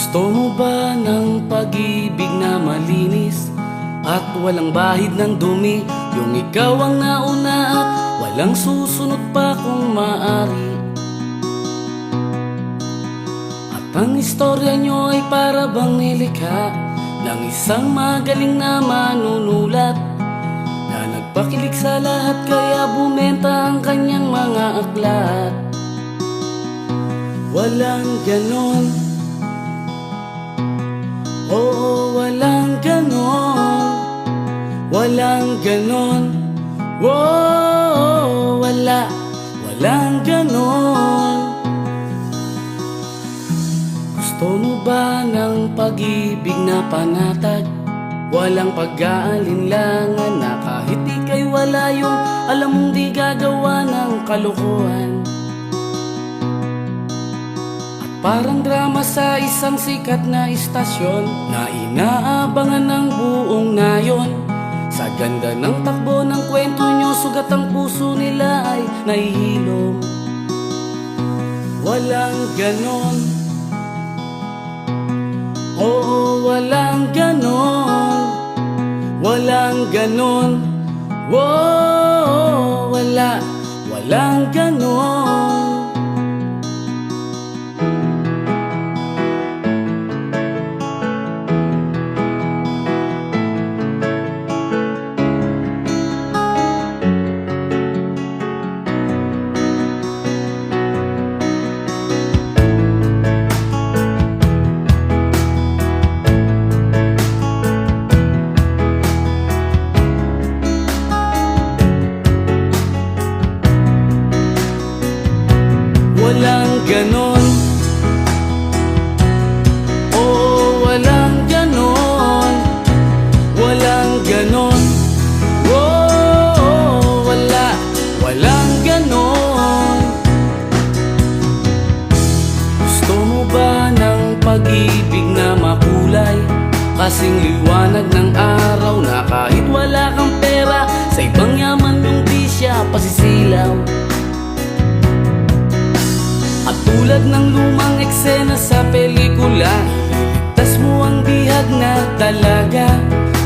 Gusto mo ba ng pag-ibig na malinis at walang bahid ng dumi? Yung ikaw ang nauna at walang susunod pa kung maaari. At ang istorya nyo ay para bang nilikha ng isang magaling na manunulat na nagpakilig sa lahat kaya bumenta ang kanyang mga aklat. Walang ganon, oo, walang ganon, walang ganon, wow, walang ganon. Gusto mo ba ng pag-ibig na panatag? Walang pag-aalinlangan na kahit ika'y wala yung alam mong di gagawa ng kalokohan. Parang drama sa isang sikat na istasyon na inaabangan ng buong nayon. Sa ganda ng takbo ng kwento nyo, sugat ang puso nila ay nahihilom. Walang ganon, oo, walang ganon, walang ganon, wow, walang ganon. Walang ganon, oo, walang ganon, walang ganon, oh, walang ganon. Gusto mo ba ng pag-ibig na makulay? Kasing liwanag ng araw na kahit wala kang pera, sa ibang yaman yung di siya pasisilaw. At tulad ng lumang eksena sa pelikula, iligtas mo ang bihag na talaga.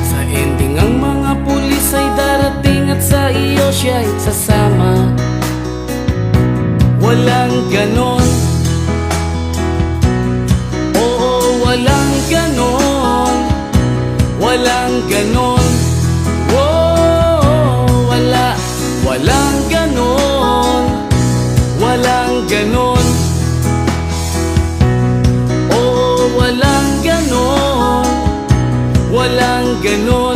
Sa ending ang mga pulis ay darating at sa iyo siya'y sasama. Walang ganon, oo, walang ganon, walang ganon, oh, walang ganon, walang ganon. Walang ganon,